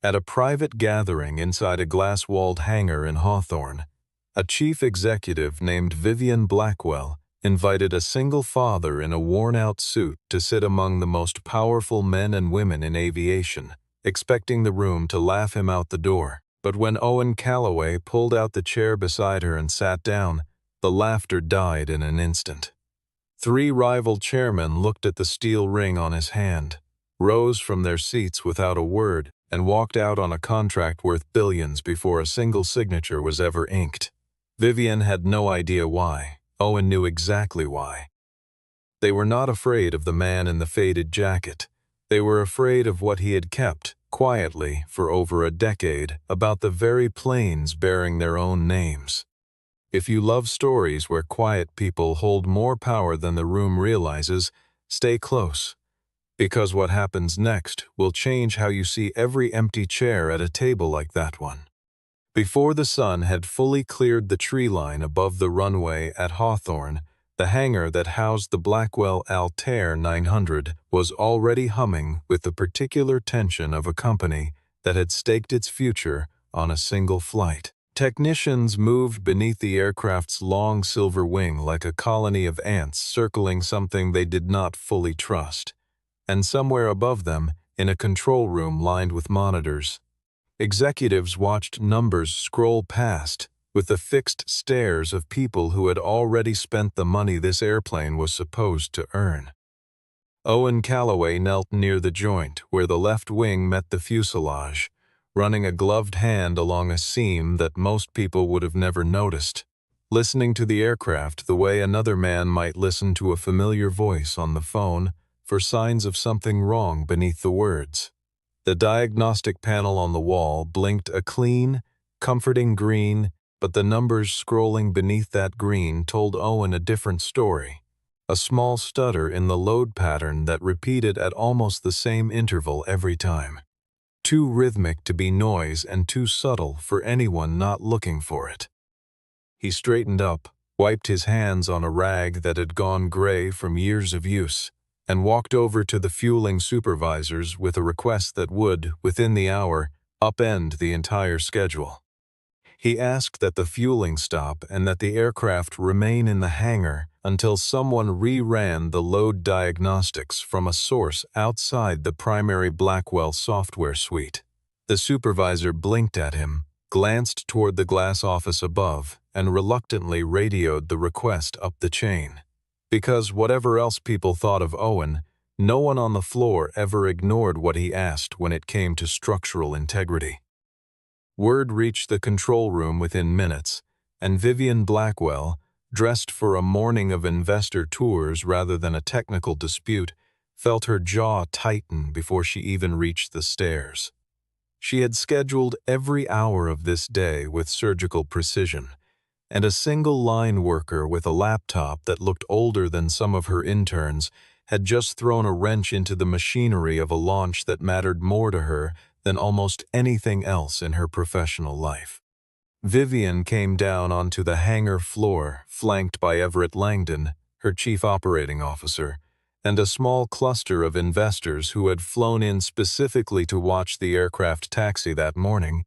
At a private gathering inside a glass-walled hangar in Hawthorne, a chief executive named Vivian Blackwell invited a single father in a worn-out suit to sit among the most powerful men and women in aviation, expecting the room to laugh him out the door. But when Owen Callaway pulled out the chair beside her and sat down, the laughter died in an instant. Three rival chairmen looked at the steel ring on his hand, rose from their seats without a word, and walked out on a contract worth billions before a single signature was ever inked. Vivian had no idea why. Owen knew exactly why. They were not afraid of the man in the faded jacket. They were afraid of what he had kept, quietly, for over a decade, about the very planes bearing their own names. If you love stories where quiet people hold more power than the room realizes, stay close. Because what happens next will change how you see every empty chair at a table like that one. Before the sun had fully cleared the tree line above the runway at Hawthorne, the hangar that housed the Blackwell Altair 900 was already humming with the particular tension of a company that had staked its future on a single flight. Technicians moved beneath the aircraft's long silver wing like a colony of ants circling something they did not fully trust. And somewhere above them, in a control room lined with monitors, executives watched numbers scroll past with the fixed stares of people who had already spent the money this airplane was supposed to earn. Owen Callaway knelt near the joint where the left wing met the fuselage, running a gloved hand along a seam that most people would have never noticed, listening to the aircraft the way another man might listen to a familiar voice on the phone for signs of something wrong beneath the words. The diagnostic panel on the wall blinked a clean, comforting green, but the numbers scrolling beneath that green told Owen a different story, a small stutter in the load pattern that repeated at almost the same interval every time. Too rhythmic to be noise and too subtle for anyone not looking for it. He straightened up, wiped his hands on a rag that had gone gray from years of use, and walked over to the fueling supervisors with a request that would, within the hour, upend the entire schedule. He asked that the fueling stop and that the aircraft remain in the hangar until someone reran the load diagnostics from a source outside the primary Blackwell software suite. The supervisor blinked at him, glanced toward the glass office above, and reluctantly radioed the request up the chain. Because whatever else people thought of Owen, no one on the floor ever ignored what he asked when it came to structural integrity. Word reached the control room within minutes, and Vivian Blackwell, dressed for a morning of investor tours rather than a technical dispute, felt her jaw tighten before she even reached the stairs. She had scheduled every hour of this day with surgical precision, and a single line worker with a laptop that looked older than some of her interns had just thrown a wrench into the machinery of a launch that mattered more to her than almost anything else in her professional life. Vivian came down onto the hangar floor, flanked by Everett Langdon, her chief operating officer, and a small cluster of investors who had flown in specifically to watch the aircraft taxi that morning,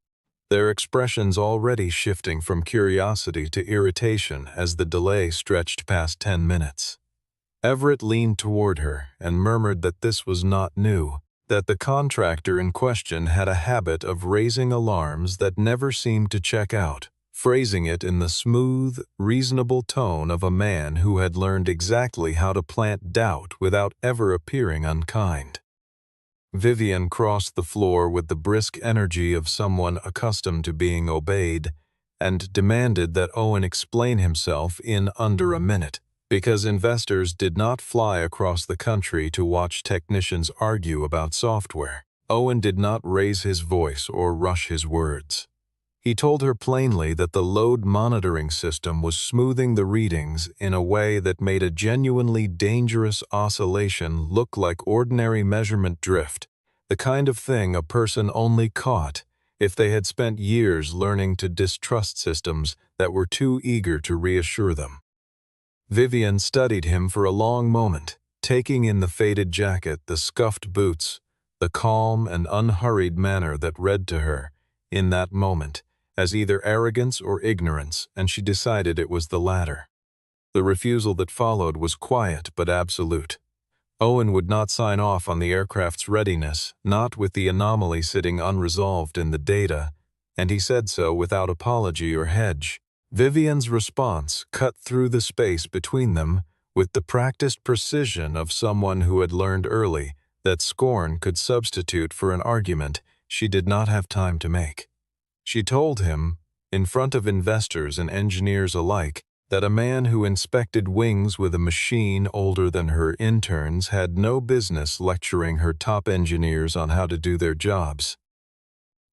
their expressions already shifting from curiosity to irritation as the delay stretched past 10 minutes. Everett leaned toward her and murmured that this was not new, that the contractor in question had a habit of raising alarms that never seemed to check out, phrasing it in the smooth, reasonable tone of a man who had learned exactly how to plant doubt without ever appearing unkind. Vivian crossed the floor with the brisk energy of someone accustomed to being obeyed, and demanded that Owen explain himself in under a minute, because investors did not fly across the country to watch technicians argue about software. Owen did not raise his voice or rush his words. He told her plainly that the load monitoring system was smoothing the readings in a way that made a genuinely dangerous oscillation look like ordinary measurement drift, the kind of thing a person only caught if they had spent years learning to distrust systems that were too eager to reassure them. Vivian studied him for a long moment, taking in the faded jacket, the scuffed boots, the calm and unhurried manner that read to her, in that moment, as either arrogance or ignorance, and she decided it was the latter. The refusal that followed was quiet but absolute. Owen would not sign off on the aircraft's readiness, not with the anomaly sitting unresolved in the data, and he said so without apology or hedge. Vivian's response cut through the space between them with the practiced precision of someone who had learned early that scorn could substitute for an argument she did not have time to make. She told him, in front of investors and engineers alike, that a man who inspected wings with a machine older than her interns had no business lecturing her top engineers on how to do their jobs.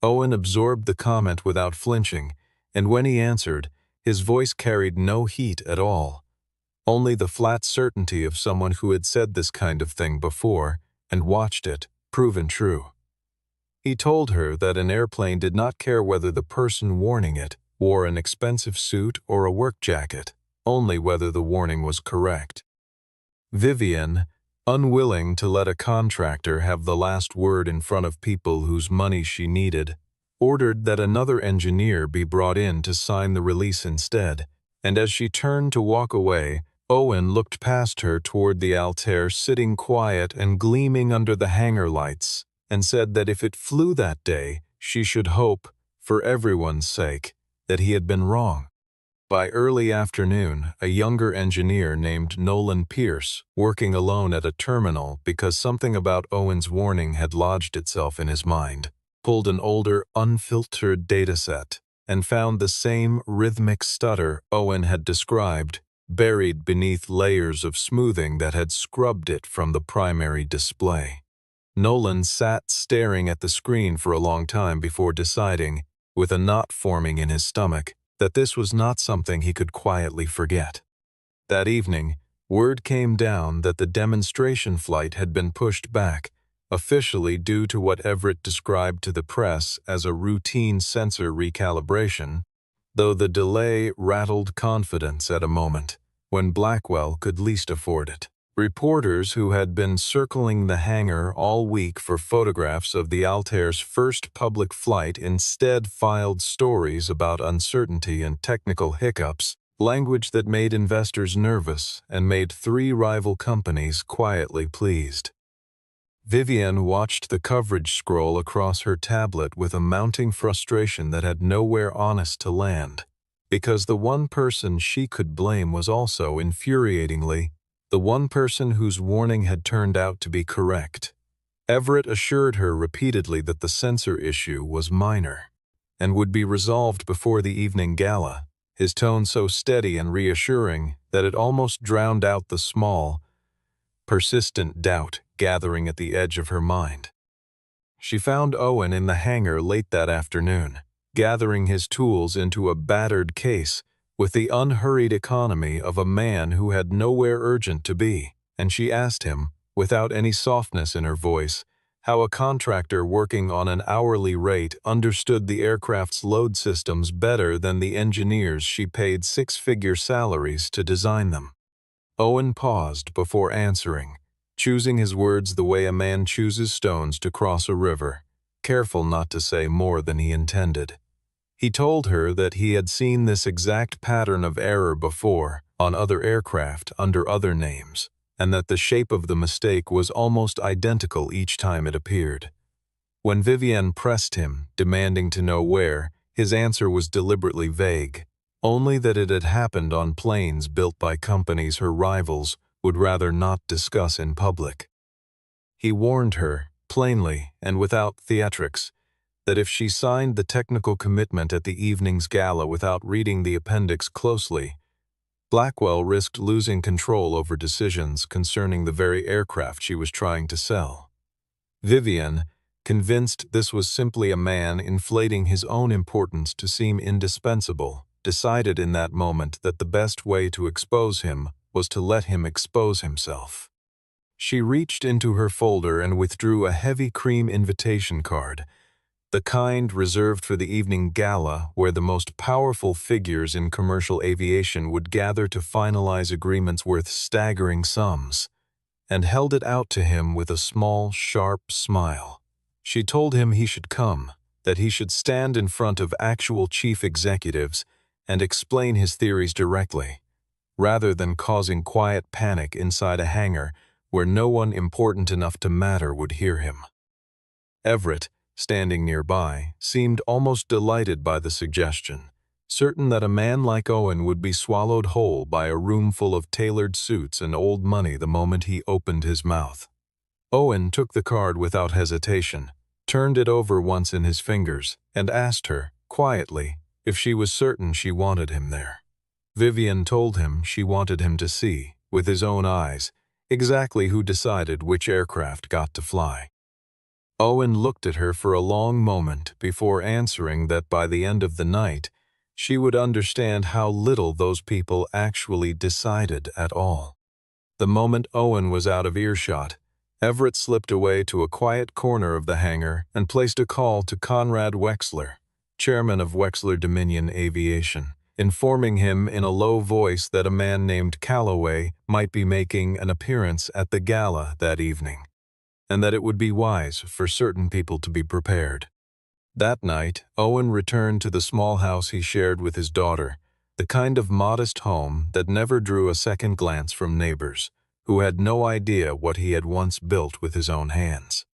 Owen absorbed the comment without flinching, and when he answered, his voice carried no heat at all, only the flat certainty of someone who had said this kind of thing before and watched it proven true. He told her that an airplane did not care whether the person warning it wore an expensive suit or a work jacket, only whether the warning was correct. Vivian, unwilling to let a contractor have the last word in front of people whose money she needed, ordered that another engineer be brought in to sign the release instead, and as she turned to walk away, Owen looked past her toward the Altair sitting quiet and gleaming under the hangar lights, and said that if it flew that day, she should hope, for everyone's sake, that he had been wrong. By early afternoon, a younger engineer named Nolan Pierce, working alone at a terminal because something about Owen's warning had lodged itself in his mind, pulled an older, unfiltered dataset and found the same rhythmic stutter Owen had described, buried beneath layers of smoothing that had scrubbed it from the primary display. Nolan sat staring at the screen for a long time before deciding, with a knot forming in his stomach, that this was not something he could quietly forget. That evening, word came down that the demonstration flight had been pushed back, officially due to what Everett described to the press as a routine sensor recalibration, though the delay rattled confidence at a moment when Blackwell could least afford it. Reporters who had been circling the hangar all week for photographs of the Altair's first public flight instead filed stories about uncertainty and technical hiccups, language that made investors nervous and made three rival companies quietly pleased. Vivian watched the coverage scroll across her tablet with a mounting frustration that had nowhere honest to land, because the one person she could blame was also, infuriatingly, the one person whose warning had turned out to be correct. Everett assured her repeatedly that the sensor issue was minor and would be resolved before the evening gala, his tone so steady and reassuring that it almost drowned out the small, persistent doubt gathering at the edge of her mind. She found Owen in the hangar late that afternoon, gathering his tools into a battered case with the unhurried economy of a man who had nowhere urgent to be, and she asked him, without any softness in her voice, how a contractor working on an hourly rate understood the aircraft's load systems better than the engineers she paid six-figure salaries to design them. Owen paused before answering, choosing his words the way a man chooses stones to cross a river, careful not to say more than he intended. He told her that he had seen this exact pattern of error before on other aircraft under other names, and that the shape of the mistake was almost identical each time it appeared. When Vivian pressed him, demanding to know where, his answer was deliberately vague, only that it had happened on planes built by companies her rivals would rather not discuss in public. He warned her, plainly and without theatrics, that if she signed the technical commitment at the evening's gala without reading the appendix closely, Blackwell risked losing control over decisions concerning the very aircraft she was trying to sell. Vivian, convinced this was simply a man inflating his own importance to seem indispensable, decided in that moment that the best way to expose him was to let him expose himself. She reached into her folder and withdrew a heavy cream invitation card, the kind reserved for the evening gala where the most powerful figures in commercial aviation would gather to finalize agreements worth staggering sums, and held it out to him with a small, sharp smile. She told him he should come, that he should stand in front of actual chief executives and explain his theories directly, rather than causing quiet panic inside a hangar where no one important enough to matter would hear him. Everett, standing nearby, seemed almost delighted by the suggestion, certain that a man like Owen would be swallowed whole by a room full of tailored suits and old money the moment he opened his mouth. Owen took the card without hesitation, turned it over once in his fingers, and asked her, quietly, if she was certain she wanted him there. Vivian told him she wanted him to see, with his own eyes, exactly who decided which aircraft got to fly. Owen looked at her for a long moment before answering that by the end of the night, she would understand how little those people actually decided at all. The moment Owen was out of earshot, Everett slipped away to a quiet corner of the hangar and placed a call to Conrad Wexler, chairman of Wexler Dominion Aviation, informing him in a low voice that a man named Calloway might be making an appearance at the gala that evening, and that it would be wise for certain people to be prepared. That night, Owen returned to the small house he shared with his daughter, the kind of modest home that never drew a second glance from neighbors, who had no idea what he had once built with his own hands.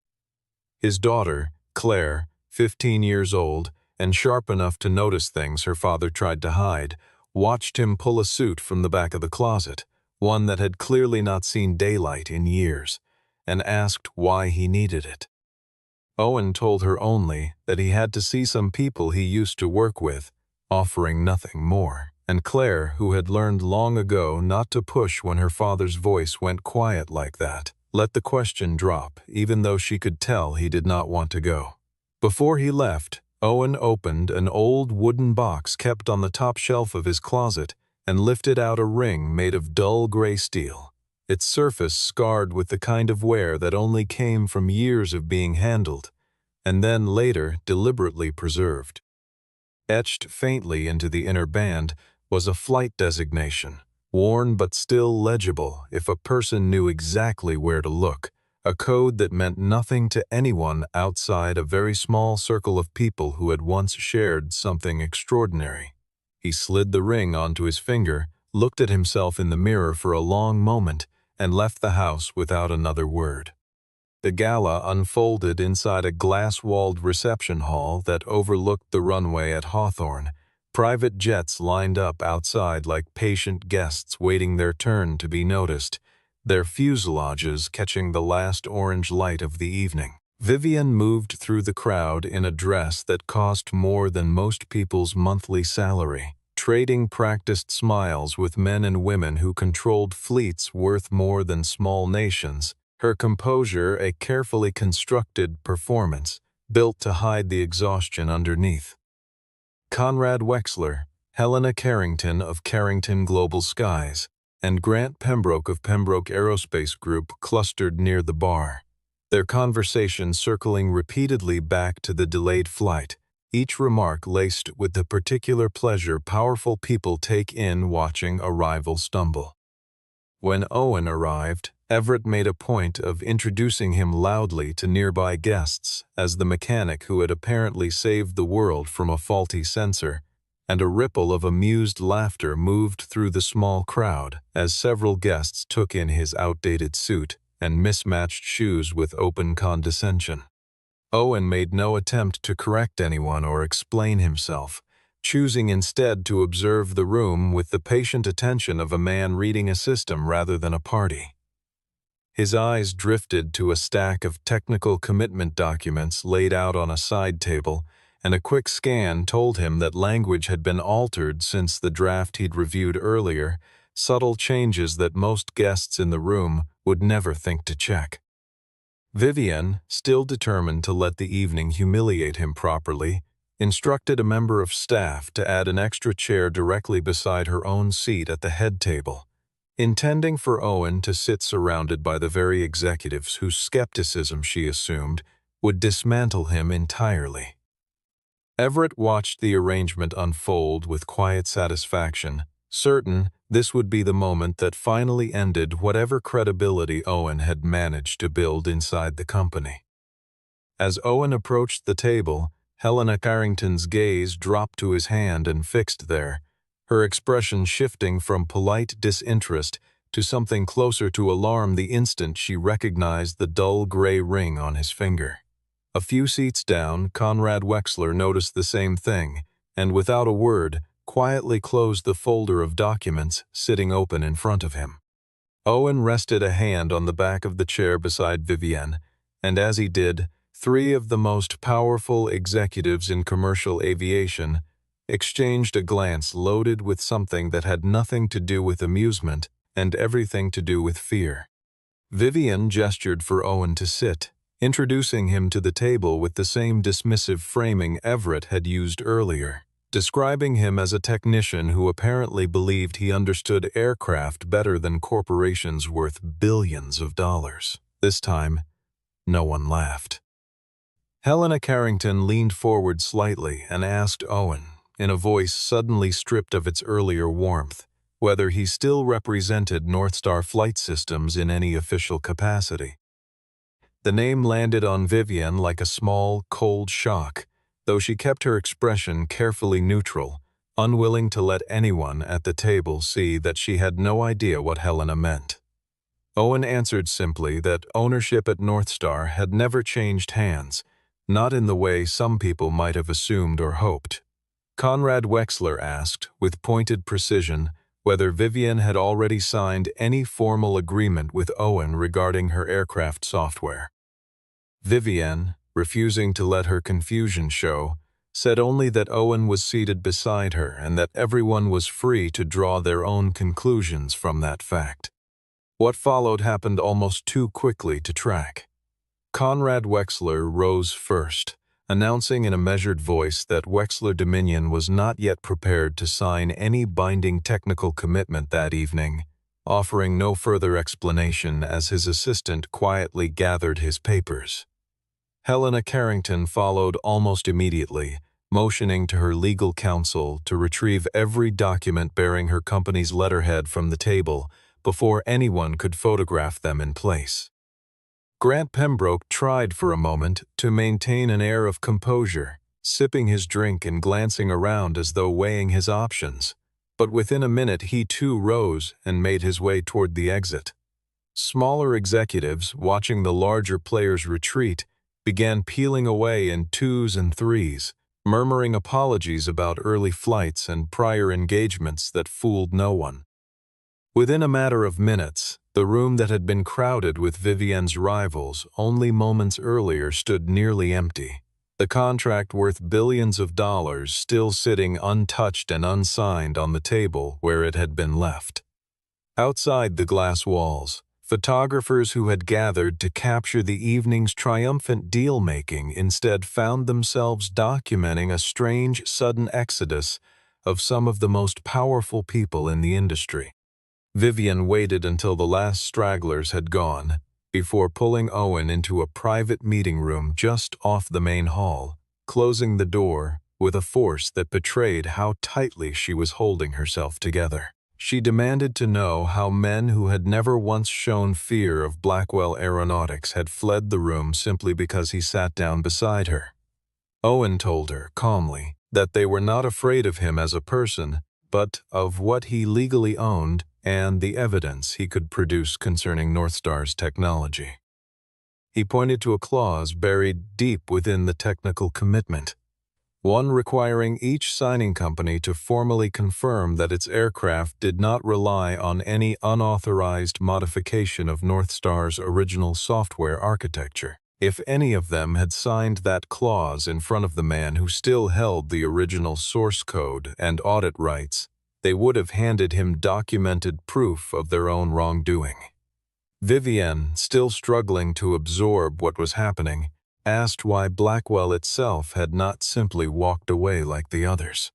His daughter, Claire, 15 years old, and sharp enough to notice things her father tried to hide, watched him pull a suit from the back of the closet, one that had clearly not seen daylight in years, and asked why he needed it. Owen told her only that he had to see some people he used to work with, offering nothing more, and Claire, who had learned long ago not to push when her father's voice went quiet like that, let the question drop, even though she could tell he did not want to go. Before he left, Owen opened an old wooden box kept on the top shelf of his closet and lifted out a ring made of dull gray steel, its surface scarred with the kind of wear that only came from years of being handled, and then later deliberately preserved. Etched faintly into the inner band was a flight designation, worn but still legible if a person knew exactly where to look, a code that meant nothing to anyone outside a very small circle of people who had once shared something extraordinary. He slid the ring onto his finger, looked at himself in the mirror for a long moment, and left the house without another word. The gala unfolded inside a glass-walled reception hall that overlooked the runway at Hawthorne. Private jets lined up outside like patient guests waiting their turn to be noticed, their fuselages catching the last orange light of the evening. Vivian moved through the crowd in a dress that cost more than most people's monthly salary, trading practiced smiles with men and women who controlled fleets worth more than small nations, her composure a carefully constructed performance, built to hide the exhaustion underneath. Conrad Wexler, Helena Carrington of Carrington Global Skies, and Grant Pembroke of Pembroke Aerospace Group clustered near the bar, their conversation circling repeatedly back to the delayed flight, each remark laced with the particular pleasure powerful people take in watching a rival stumble. When Owen arrived, Everett made a point of introducing him loudly to nearby guests as the mechanic who had apparently saved the world from a faulty sensor, and a ripple of amused laughter moved through the small crowd as several guests took in his outdated suit and mismatched shoes with open condescension. Owen made no attempt to correct anyone or explain himself, choosing instead to observe the room with the patient attention of a man reading a system rather than a party. His eyes drifted to a stack of technical commitment documents laid out on a side table, and a quick scan told him that language had been altered since the draft he'd reviewed earlier, subtle changes that most guests in the room would never think to check. Vivian, still determined to let the evening humiliate him properly, instructed a member of staff to add an extra chair directly beside her own seat at the head table, intending for Owen to sit surrounded by the very executives whose skepticism, she assumed, would dismantle him entirely. Everett watched the arrangement unfold with quiet satisfaction, certain this would be the moment that finally ended whatever credibility Owen had managed to build inside the company. As Owen approached the table, Helena Carrington's gaze dropped to his hand and fixed there, her expression shifting from polite disinterest to something closer to alarm the instant she recognized the dull gray ring on his finger. A few seats down, Conrad Wexler noticed the same thing, and without a word, quietly closed the folder of documents sitting open in front of him. Owen rested a hand on the back of the chair beside Vivienne, and as he did, three of the most powerful executives in commercial aviation exchanged a glance loaded with something that had nothing to do with amusement and everything to do with fear. Vivienne gestured for Owen to sit, introducing him to the table with the same dismissive framing Everett had used earlier, describing him as a technician who apparently believed he understood aircraft better than corporations worth billions of dollars. This time, no one laughed. Helena Carrington leaned forward slightly and asked Owen, in a voice suddenly stripped of its earlier warmth, whether he still represented Northstar Flight Systems in any official capacity. The name landed on Vivienne like a small, cold shock, though she kept her expression carefully neutral, unwilling to let anyone at the table see that she had no idea what Helena meant. Owen answered simply that ownership at Northstar had never changed hands, not in the way some people might have assumed or hoped. Conrad Wexler asked, with pointed precision, whether Vivienne had already signed any formal agreement with Owen regarding her aircraft software. Vivienne, refusing to let her confusion show, said only that Owen was seated beside her and that everyone was free to draw their own conclusions from that fact. What followed happened almost too quickly to track. Conrad Wexler rose first, announcing in a measured voice that Wexler Dominion was not yet prepared to sign any binding technical commitment that evening, offering no further explanation as his assistant quietly gathered his papers. Helena Carrington followed almost immediately, motioning to her legal counsel to retrieve every document bearing her company's letterhead from the table before anyone could photograph them in place. Grant Pembroke tried for a moment to maintain an air of composure, sipping his drink and glancing around as though weighing his options, but within a minute he too rose and made his way toward the exit. Smaller executives, watching the larger players retreat, began peeling away in twos and threes, murmuring apologies about early flights and prior engagements that fooled no one. Within a matter of minutes, the room that had been crowded with Vivienne's rivals only moments earlier stood nearly empty, the contract worth billions of dollars still sitting untouched and unsigned on the table where it had been left. Outside the glass walls, photographers who had gathered to capture the evening's triumphant deal-making instead found themselves documenting a strange, sudden exodus of some of the most powerful people in the industry. Vivienne waited until the last stragglers had gone, before pulling Owen into a private meeting room just off the main hall, closing the door with a force that betrayed how tightly she was holding herself together. She demanded to know how men who had never once shown fear of Blackwell Aeronautics had fled the room simply because he sat down beside her. Owen told her, calmly, that they were not afraid of him as a person, but of what he legally owned and the evidence he could produce concerning Northstar's technology. He pointed to a clause buried deep within the technical commitment, one requiring each signing company to formally confirm that its aircraft did not rely on any unauthorized modification of Northstar's original software architecture. If any of them had signed that clause in front of the man who still held the original source code and audit rights, they would have handed him documented proof of their own wrongdoing. Vivienne, still struggling to absorb what was happening, asked why Blackwell itself had not simply walked away like the others.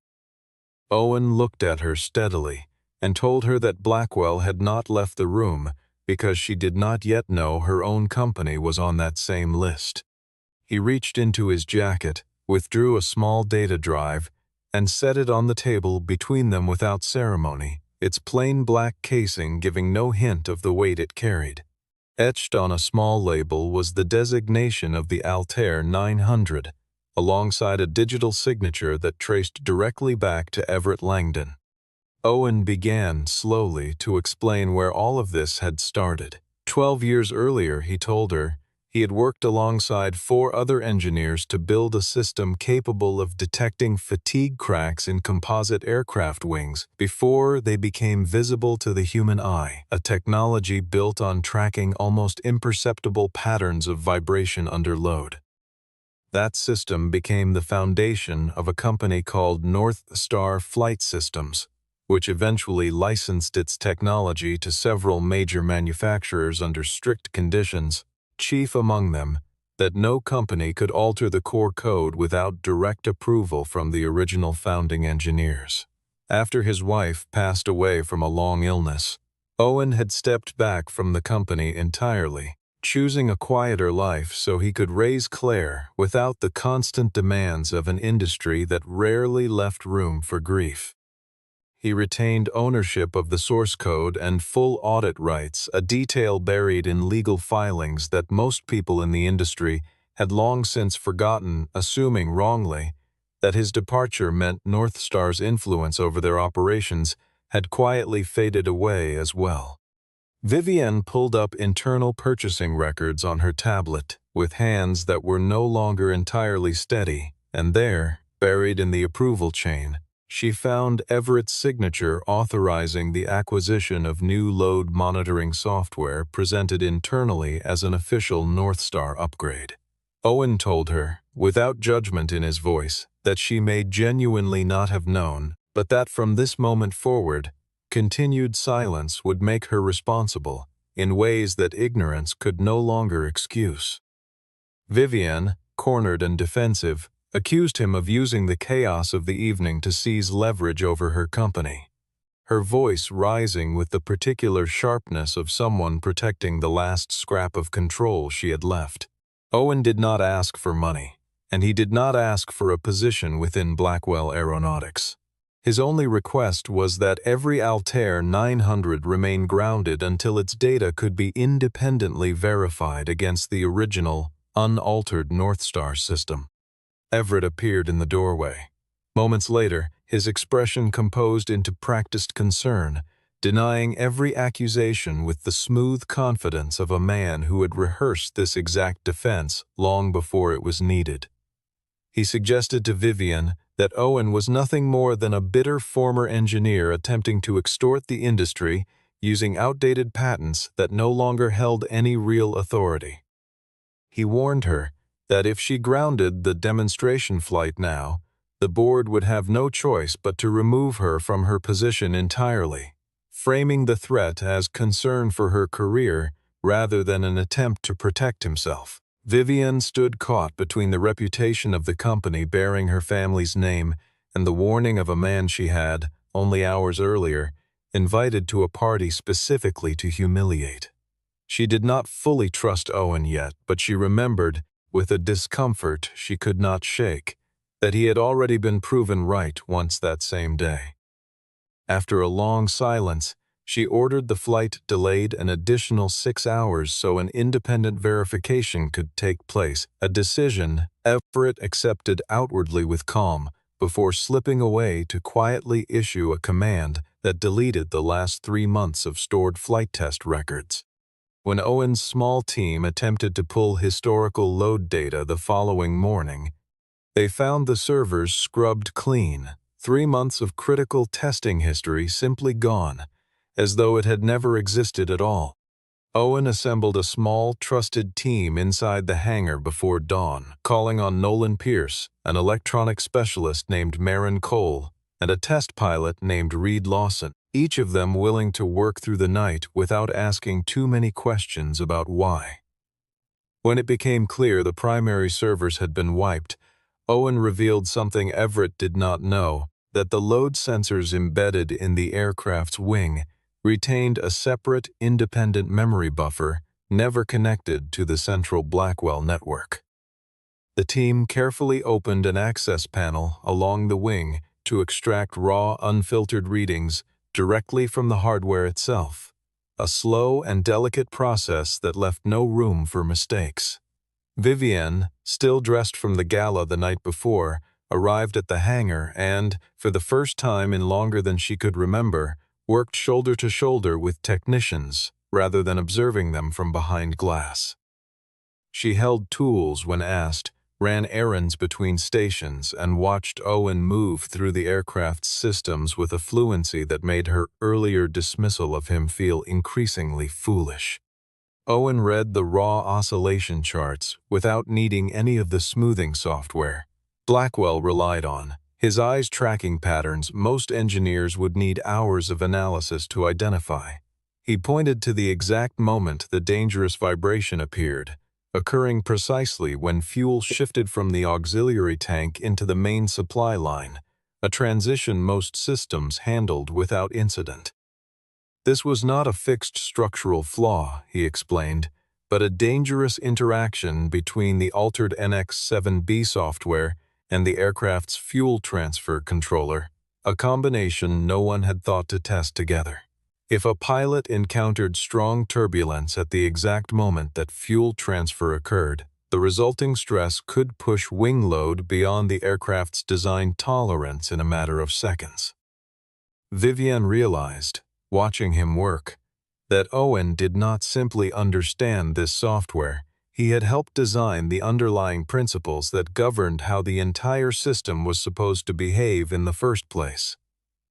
Owen looked at her steadily and told her that Blackwell had not left the room because she did not yet know her own company was on that same list. He reached into his jacket, withdrew a small data drive, and set it on the table between them without ceremony, its plain black casing giving no hint of the weight it carried. Etched on a small label was the designation of the Altair 900, alongside a digital signature that traced directly back to Everett Langdon. Owen began, slowly, to explain where all of this had started. 12 years earlier, he told her, he had worked alongside 4 other engineers to build a system capable of detecting fatigue cracks in composite aircraft wings before they became visible to the human eye, a technology built on tracking almost imperceptible patterns of vibration under load. That system became the foundation of a company called North Star Flight Systems, which eventually licensed its technology to several major manufacturers under strict conditions, chief among them, that no company could alter the core code without direct approval from the original founding engineers. After his wife passed away from a long illness, Owen had stepped back from the company entirely, choosing a quieter life so he could raise Claire without the constant demands of an industry that rarely left room for grief. He retained ownership of the source code and full audit rights, a detail buried in legal filings that most people in the industry had long since forgotten, assuming wrongly that his departure meant North Star's influence over their operations had quietly faded away as well. Vivienne pulled up internal purchasing records on her tablet with hands that were no longer entirely steady, and there, buried in the approval chain, she found Everett's signature authorizing the acquisition of new load monitoring software presented internally as an official North Star upgrade. Owen told her, without judgment in his voice, that she may genuinely not have known, but that from this moment forward, continued silence would make her responsible in ways that ignorance could no longer excuse. Vivienne, cornered and defensive, accused him of using the chaos of the evening to seize leverage over her company, her voice rising with the particular sharpness of someone protecting the last scrap of control she had left. Owen did not ask for money, and he did not ask for a position within Blackwell Aeronautics. His only request was that every Altair 900 remain grounded until its data could be independently verified against the original, unaltered North Star system. Everett appeared in the doorway. Moments later, his expression composed into practiced concern, denying every accusation with the smooth confidence of a man who had rehearsed this exact defense long before it was needed. He suggested to Vivienne that Owen was nothing more than a bitter former engineer attempting to extort the industry using outdated patents that no longer held any real authority. He warned her that if she grounded the demonstration flight now, the board would have no choice but to remove her from her position entirely, framing the threat as concern for her career rather than an attempt to protect himself. Vivienne stood caught between the reputation of the company bearing her family's name and the warning of a man she had, only hours earlier, invited to a party specifically to humiliate. She did not fully trust Owen yet, but she remembered, with a discomfort she could not shake, that he had already been proven right once that same day. After a long silence, she ordered the flight delayed an additional 6 hours so an independent verification could take place, a decision Everett accepted outwardly with calm before slipping away to quietly issue a command that deleted the last 3 months of stored flight test records. When Owen's small team attempted to pull historical load data the following morning, they found the servers scrubbed clean, 3 months of critical testing history simply gone, as though it had never existed at all. Owen assembled a small, trusted team inside the hangar before dawn, calling on Nolan Pierce, an electronic specialist named Marin Cole, and a test pilot named Reed Lawson, each of them willing to work through the night without asking too many questions about why. When it became clear the primary servers had been wiped, Owen revealed something Everett did not know, that the load sensors embedded in the aircraft's wing retained a separate, independent memory buffer never connected to the central Blackwell network. The team carefully opened an access panel along the wing to extract raw, unfiltered readings directly from the hardware itself, a slow and delicate process that left no room for mistakes. Vivienne, still dressed from the gala the night before, arrived at the hangar and, for the first time in longer than she could remember, worked shoulder to shoulder with technicians rather than observing them from behind glass. She held tools when asked, ran errands between stations, and watched Owen move through the aircraft's systems with a fluency that made her earlier dismissal of him feel increasingly foolish. Owen read the raw oscillation charts without needing any of the smoothing software Blackwell relied on, his eyes tracking patterns most engineers would need hours of analysis to identify. He pointed to the exact moment the dangerous vibration appeared, occurring precisely when fuel shifted from the auxiliary tank into the main supply line, a transition most systems handled without incident. This was not a fixed structural flaw, he explained, but a dangerous interaction between the altered NX-7B software and the aircraft's fuel transfer controller, a combination no one had thought to test together. If a pilot encountered strong turbulence at the exact moment that fuel transfer occurred, the resulting stress could push wing load beyond the aircraft's design tolerance in a matter of seconds. Vivienne realized, watching him work, that Owen did not simply understand this software. He had helped design the underlying principles that governed how the entire system was supposed to behave in the first place.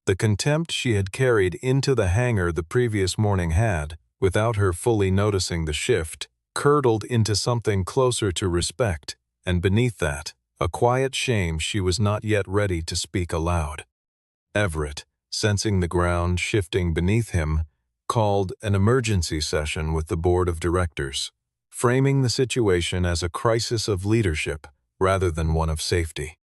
The contempt she had carried into the hangar the previous morning had, without her fully noticing the shift, curdled into something closer to respect, and beneath that, a quiet shame she was not yet ready to speak aloud. Everett, sensing the ground shifting beneath him, called an emergency session with the board of directors, framing the situation as a crisis of leadership rather than one of safety.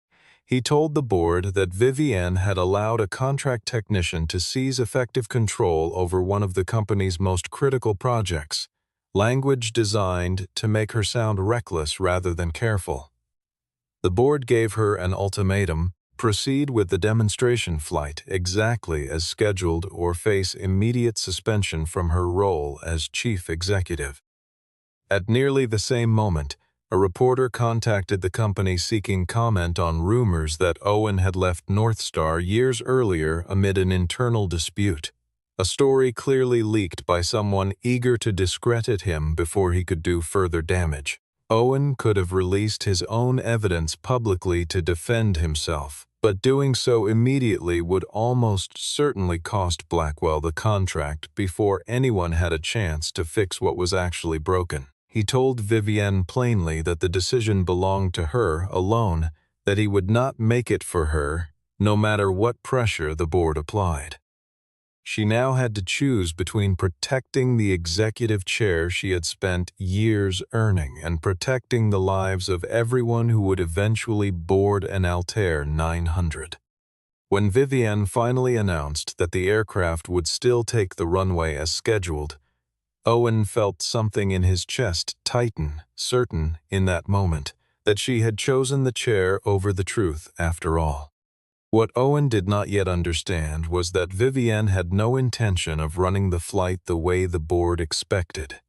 He told the board that Vivienne had allowed a contract technician to seize effective control over one of the company's most critical projects, language designed to make her sound reckless rather than careful. The board gave her an ultimatum: proceed with the demonstration flight exactly as scheduled or face immediate suspension from her role as chief executive. At nearly the same moment, a reporter contacted the company seeking comment on rumors that Owen had left Northstar years earlier amid an internal dispute, a story clearly leaked by someone eager to discredit him before he could do further damage. Owen could have released his own evidence publicly to defend himself, but doing so immediately would almost certainly cost Blackwell the contract before anyone had a chance to fix what was actually broken. He told Vivienne plainly that the decision belonged to her alone, that he would not make it for her, no matter what pressure the board applied. She now had to choose between protecting the executive chair she had spent years earning and protecting the lives of everyone who would eventually board an Altair 900. When Vivienne finally announced that the aircraft would still take the runway as scheduled, Owen felt something in his chest tighten, certain, in that moment, that she had chosen the chair over the truth after all. What Owen did not yet understand was that Vivienne had no intention of running the flight the way the board expected.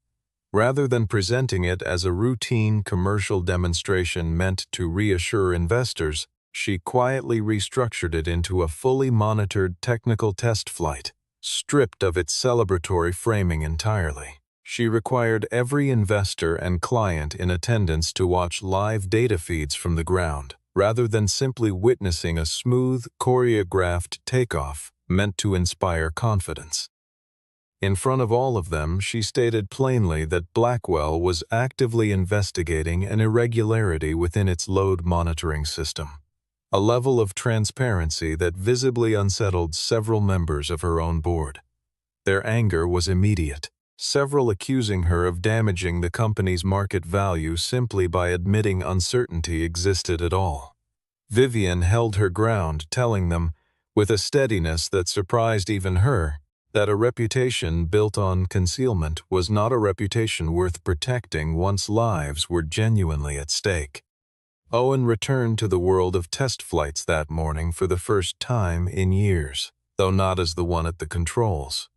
Rather than presenting it as a routine commercial demonstration meant to reassure investors, she quietly restructured it into a fully monitored technical test flight, stripped of its celebratory framing entirely. She required every investor and client in attendance to watch live data feeds from the ground, rather than simply witnessing a smooth, choreographed takeoff meant to inspire confidence. In front of all of them, she stated plainly that Blackwell was actively investigating an irregularity within its load monitoring system, a level of transparency that visibly unsettled several members of her own board. Their anger was immediate, several accusing her of damaging the company's market value simply by admitting uncertainty existed at all. Vivienne held her ground, telling them, with a steadiness that surprised even her, that a reputation built on concealment was not a reputation worth protecting once lives were genuinely at stake. Owen returned to the world of test flights that morning for the first time in years, though not as the one at the controls.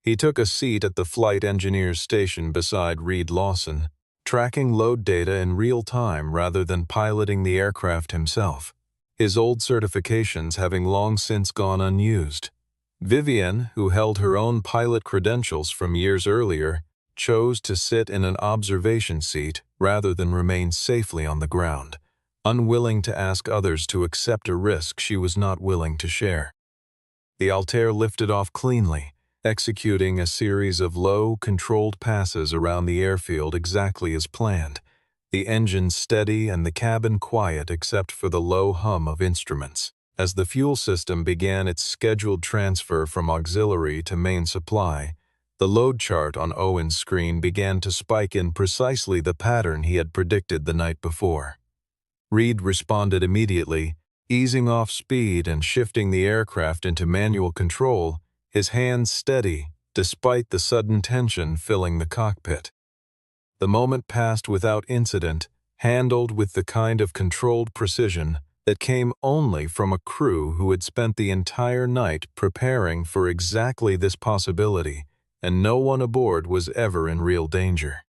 He took a seat at the flight engineer's station beside Reed Lawson, tracking load data in real time rather than piloting the aircraft himself, his old certifications having long since gone unused. Vivian, who held her own pilot credentials from years earlier, chose to sit in an observation seat rather than remain safely on the ground, unwilling to ask others to accept a risk she was not willing to share. The Altair lifted off cleanly, executing a series of low, controlled passes around the airfield exactly as planned, the engine steady and the cabin quiet except for the low hum of instruments. As the fuel system began its scheduled transfer from auxiliary to main supply, the load chart on Owen's screen began to spike in precisely the pattern he had predicted the night before. Reed responded immediately, easing off speed and shifting the aircraft into manual control, his hands steady despite the sudden tension filling the cockpit. The moment passed without incident, handled with the kind of controlled precision that came only from a crew who had spent the entire night preparing for exactly this possibility, and no one aboard was ever in real danger.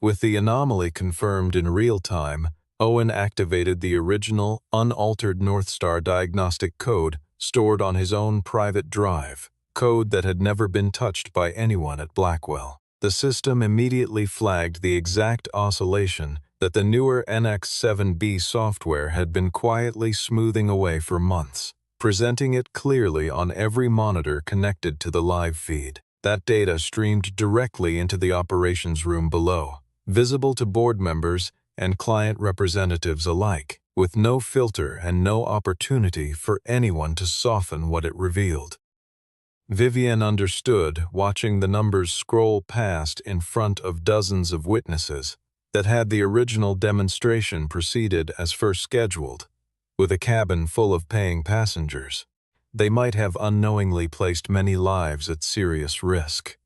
With the anomaly confirmed in real time, Owen activated the original, unaltered Northstar diagnostic code stored on his own private drive, code that had never been touched by anyone at Blackwell. The system immediately flagged the exact oscillation that the newer NX-7B software had been quietly smoothing away for months, presenting it clearly on every monitor connected to the live feed. That data streamed directly into the operations room below, visible to board members and client representatives alike, with no filter and no opportunity for anyone to soften what it revealed. Vivian understood, watching the numbers scroll past in front of dozens of witnesses, that had the original demonstration proceeded as first scheduled, with a cabin full of paying passengers, they might have unknowingly placed many lives at serious risk.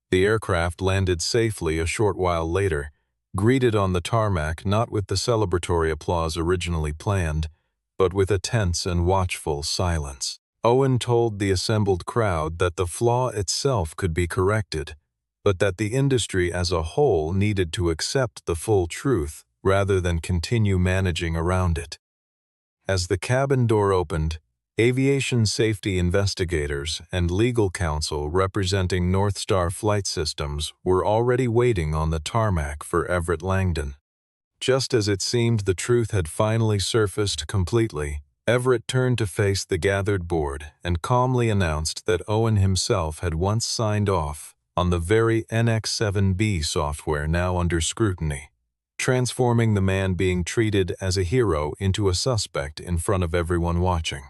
The aircraft landed safely a short while later, greeted on the tarmac not with the celebratory applause originally planned, but with a tense and watchful silence. Owen told the assembled crowd that the flaw itself could be corrected, but that the industry as a whole needed to accept the full truth rather than continue managing around it. As the cabin door opened, aviation safety investigators and legal counsel representing Northstar Flight Systems were already waiting on the tarmac for Everett Langdon. Just as it seemed the truth had finally surfaced completely, Everett turned to face the gathered board and calmly announced that Owen himself had once signed off on the very NX-7B software now under scrutiny, transforming the man being treated as a hero into a suspect in front of everyone watching.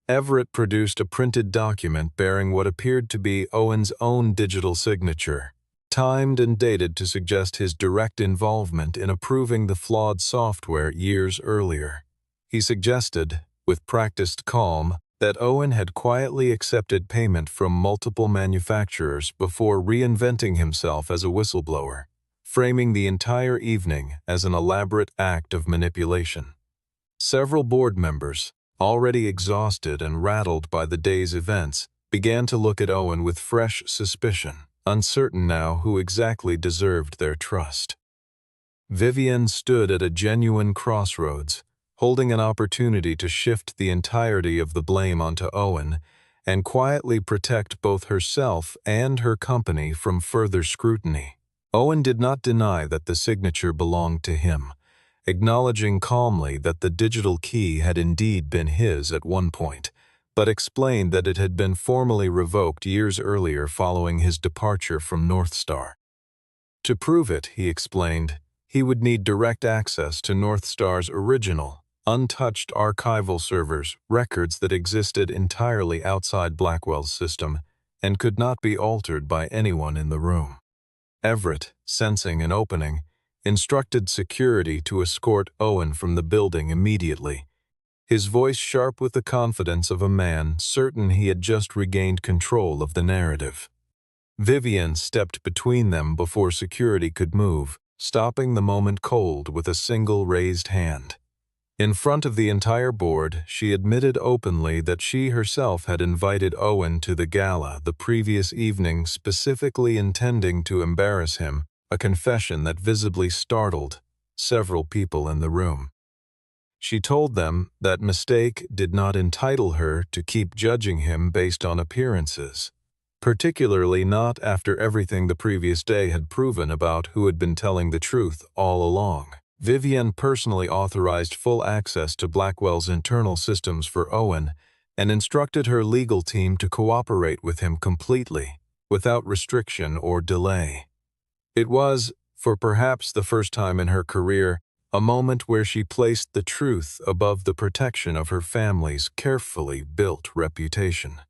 Everett produced a printed document bearing what appeared to be Owen's own digital signature, timed and dated to suggest his direct involvement in approving the flawed software years earlier. He suggested, with practiced calm, that Owen had quietly accepted payment from multiple manufacturers before reinventing himself as a whistleblower, framing the entire evening as an elaborate act of manipulation. Several board members, already exhausted and rattled by the day's events, began to look at Owen with fresh suspicion, uncertain now who exactly deserved their trust. Vivian stood at a genuine crossroads, holding an opportunity to shift the entirety of the blame onto Owen and quietly protect both herself and her company from further scrutiny. Owen did not deny that the signature belonged to him, acknowledging calmly that the digital key had indeed been his at one point, but explained that it had been formally revoked years earlier following his departure from Northstar. To prove it, he explained, he would need direct access to Northstar's original, untouched archival servers, records that existed entirely outside Blackwell's system and could not be altered by anyone in the room. Everett, sensing an opening, instructed security to escort Owen from the building immediately, his voice sharp with the confidence of a man certain he had just regained control of the narrative. Vivian stepped between them before security could move, stopping the moment cold with a single raised hand. In front of the entire board, she admitted openly that she herself had invited Owen to the gala the previous evening, specifically intending to embarrass him, a confession that visibly startled several people in the room. She told them that mistake did not entitle her to keep judging him based on appearances, particularly not after everything the previous day had proven about who had been telling the truth all along. Vivian personally authorized full access to Blackwell's internal systems for Owen and instructed her legal team to cooperate with him completely, without restriction or delay. It was, for perhaps the first time in her career, a moment where she placed the truth above the protection of her family's carefully built reputation.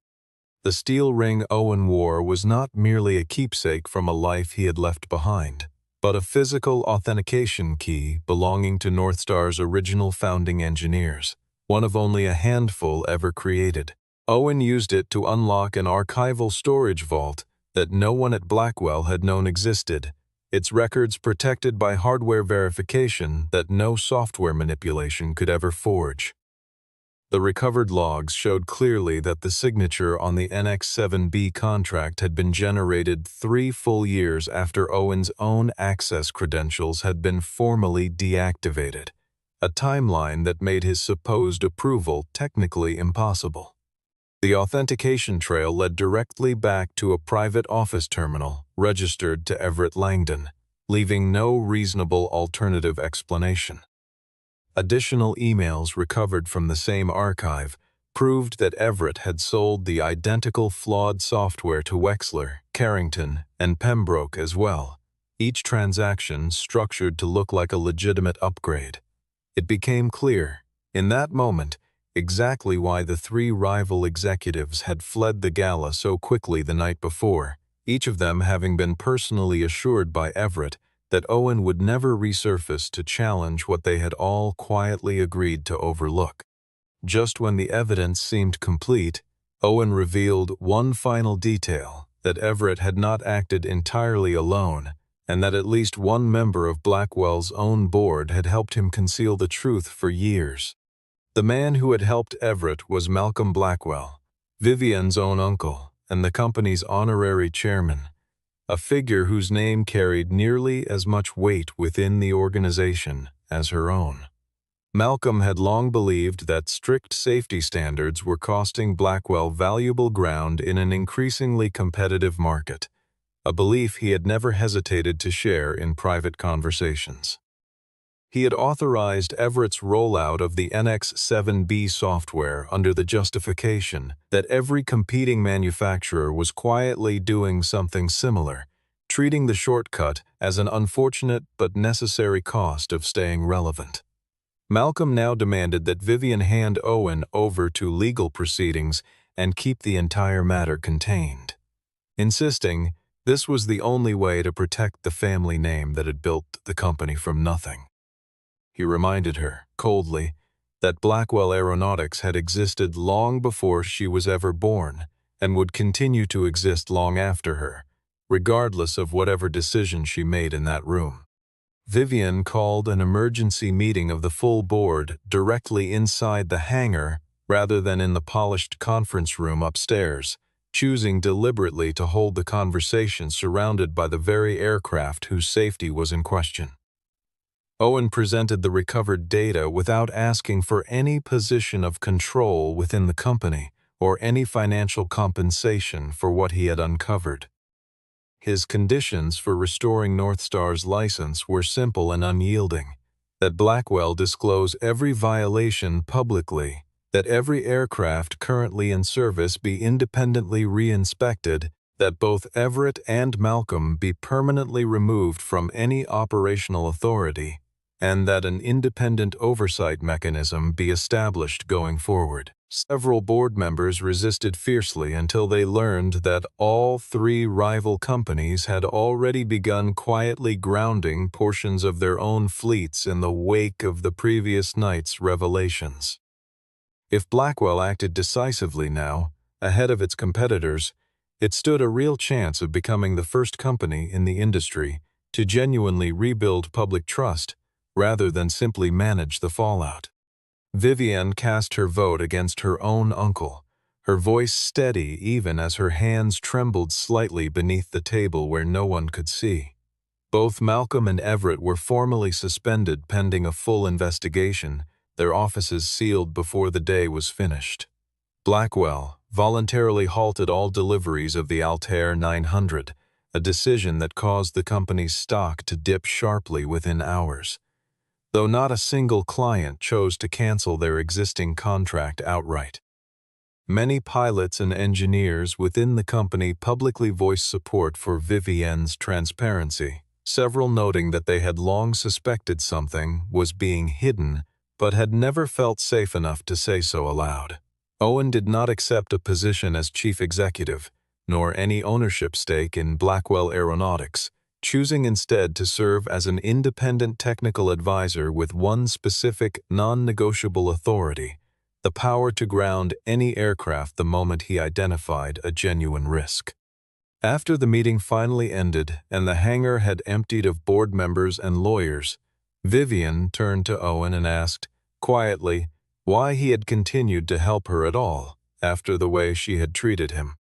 The steel ring Owen wore was not merely a keepsake from a life he had left behind, but a physical authentication key belonging to Northstar's original founding engineers, one of only a handful ever created. Owen used it to unlock an archival storage vault that no one at Blackwell had known existed, its records protected by hardware verification that no software manipulation could ever forge. The recovered logs showed clearly that the signature on the NX-7B contract had been generated 3 full years after Owen's own access credentials had been formally deactivated, a timeline that made his supposed approval technically impossible. The authentication trail led directly back to a private office terminal registered to Everett Langdon, leaving no reasonable alternative explanation. Additional emails recovered from the same archive proved that Everett had sold the identical flawed software to Wexler, Carrington, and Pembroke as well, each transaction structured to look like a legitimate upgrade. It became clear, in that moment, exactly why the 3 rival executives had fled the gala so quickly the night before, each of them having been personally assured by Everett that Owen would never resurface to challenge what they had all quietly agreed to overlook. Just when the evidence seemed complete, Owen revealed one final detail, that Everett had not acted entirely alone, and that at least one member of Blackwell's own board had helped him conceal the truth for years. The man who had helped Everett was Malcolm Blackwell, Vivian's own uncle, and the company's honorary chairman, a figure whose name carried nearly as much weight within the organization as her own. Malcolm had long believed that strict safety standards were costing Blackwell valuable ground in an increasingly competitive market, a belief he had never hesitated to share in private conversations. He had authorized Everett's rollout of the NX-7B software under the justification that every competing manufacturer was quietly doing something similar, treating the shortcut as an unfortunate but necessary cost of staying relevant. Malcolm now demanded that Vivian hand Owen over to legal proceedings and keep the entire matter contained, insisting this was the only way to protect the family name that had built the company from nothing. He reminded her, coldly, that Blackwell Aeronautics had existed long before she was ever born and would continue to exist long after her, regardless of whatever decision she made in that room. Vivian called an emergency meeting of the full board directly inside the hangar rather than in the polished conference room upstairs, choosing deliberately to hold the conversation surrounded by the very aircraft whose safety was in question. Owen presented the recovered data without asking for any position of control within the company or any financial compensation for what he had uncovered. His conditions for restoring Northstar's license were simple and unyielding: that Blackwell disclose every violation publicly, that every aircraft currently in service be independently re-inspected, that both Everett and Malcolm be permanently removed from any operational authority, and that an independent oversight mechanism be established going forward. Several board members resisted fiercely until they learned that all 3 rival companies had already begun quietly grounding portions of their own fleets in the wake of the previous night's revelations. If Blackwell acted decisively now, ahead of its competitors, it stood a real chance of becoming the first company in the industry to genuinely rebuild public trust rather than simply manage the fallout. Vivienne cast her vote against her own uncle, her voice steady even as her hands trembled slightly beneath the table where no one could see. Both Malcolm and Everett were formally suspended pending a full investigation, their offices sealed before the day was finished. Blackwell voluntarily halted all deliveries of the Altair 900, a decision that caused the company's stock to dip sharply within hours. Though not a single client chose to cancel their existing contract outright. Many pilots and engineers within the company publicly voiced support for Vivienne's transparency, several noting that they had long suspected something was being hidden but had never felt safe enough to say so aloud. Owen did not accept a position as chief executive, nor any ownership stake in Blackwell Aeronautics, choosing instead to serve as an independent technical advisor with one specific, non-negotiable authority: the power to ground any aircraft the moment he identified a genuine risk. After the meeting finally ended and the hangar had emptied of board members and lawyers, Vivienne turned to Owen and asked, quietly, why he had continued to help her at all after the way she had treated him.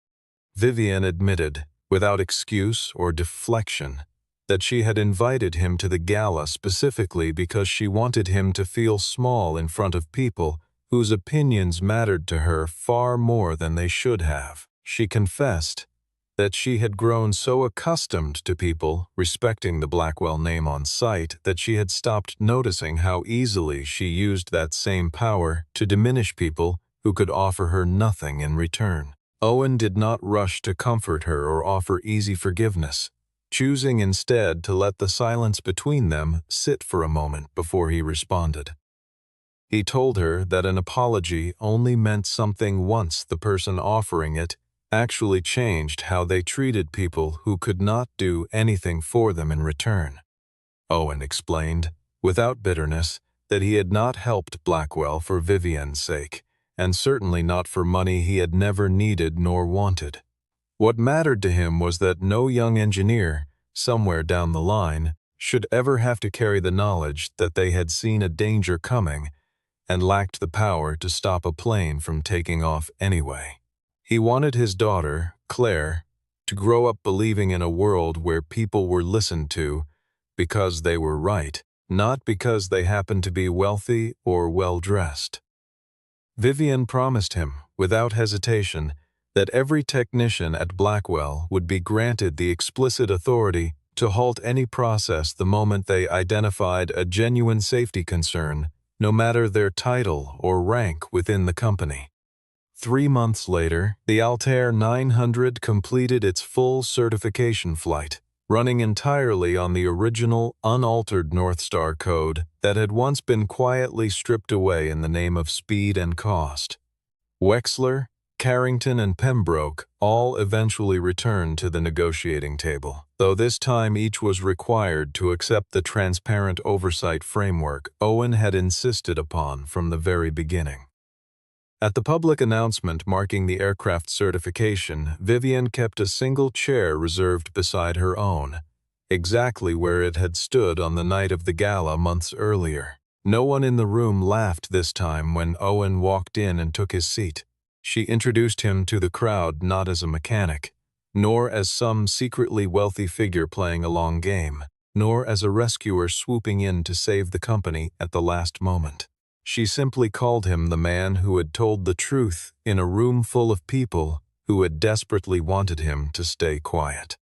Vivienne admitted, without excuse or deflection, that she had invited him to the gala specifically because she wanted him to feel small in front of people whose opinions mattered to her far more than they should have. She confessed that she had grown so accustomed to people respecting the Blackwell name on sight that she had stopped noticing how easily she used that same power to diminish people who could offer her nothing in return. Owen did not rush to comfort her or offer easy forgiveness, choosing instead to let the silence between them sit for a moment before he responded. He told her that an apology only meant something once the person offering it actually changed how they treated people who could not do anything for them in return. Owen explained, without bitterness, that he had not helped Blackwell for Vivienne's sake, and certainly not for money he had never needed nor wanted. What mattered to him was that no young engineer, somewhere down the line, should ever have to carry the knowledge that they had seen a danger coming and lacked the power to stop a plane from taking off anyway. He wanted his daughter, Claire, to grow up believing in a world where people were listened to because they were right, not because they happened to be wealthy or well-dressed. Vivienne promised him, without hesitation, that every technician at Blackwell would be granted the explicit authority to halt any process the moment they identified a genuine safety concern, no matter their title or rank within the company. 3 months later, the Altair 900 completed its full certification flight, running entirely on the original, unaltered Northstar code that had once been quietly stripped away in the name of speed and cost. Wexler, Carrington, and Pembroke all eventually returned to the negotiating table, though this time each was required to accept the transparent oversight framework Owen had insisted upon from the very beginning. At the public announcement marking the aircraft certification, Vivienne kept a single chair reserved beside her own, exactly where it had stood on the night of the gala months earlier. No one in the room laughed this time when Owen walked in and took his seat. She introduced him to the crowd not as a mechanic, nor as some secretly wealthy figure playing a long game, nor as a rescuer swooping in to save the company at the last moment. She simply called him the man who had told the truth in a room full of people who had desperately wanted him to stay quiet.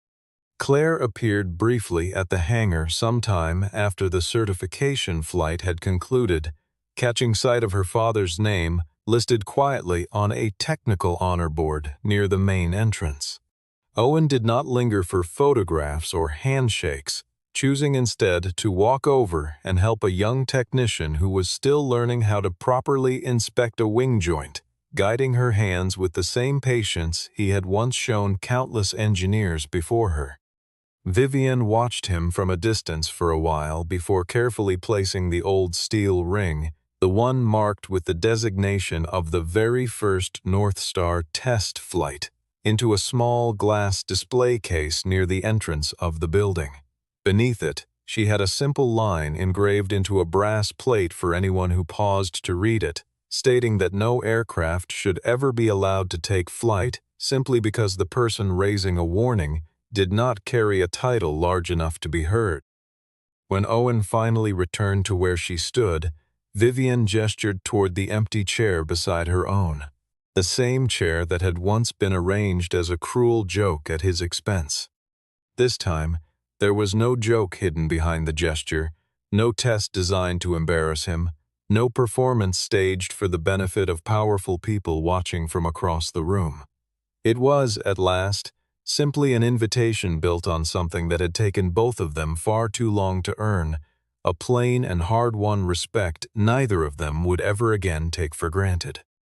Claire appeared briefly at the hangar sometime after the certification flight had concluded, catching sight of her father's name listed quietly on a technical honor board near the main entrance. Owen did not linger for photographs or handshakes, choosing instead to walk over and help a young technician who was still learning how to properly inspect a wing joint, guiding her hands with the same patience he had once shown countless engineers before her. Vivienne watched him from a distance for a while before carefully placing the old steel ring, the one marked with the designation of the very first Northstar test flight, into a small glass display case near the entrance of the building. Beneath it, She had a simple line engraved into a brass plate for anyone who paused to read it, stating that no aircraft should ever be allowed to take flight simply because the person raising a warning did not carry a title large enough to be heard. When Owen finally returned to where she stood, Vivian gestured toward the empty chair beside her own, the same chair that had once been arranged as a cruel joke at his expense. This time, there was no joke hidden behind the gesture, no test designed to embarrass him, no performance staged for the benefit of powerful people watching from across the room. It was, at last, simply an invitation built on something that had taken both of them far too long to earn, a plain and hard-won respect neither of them would ever again take for granted.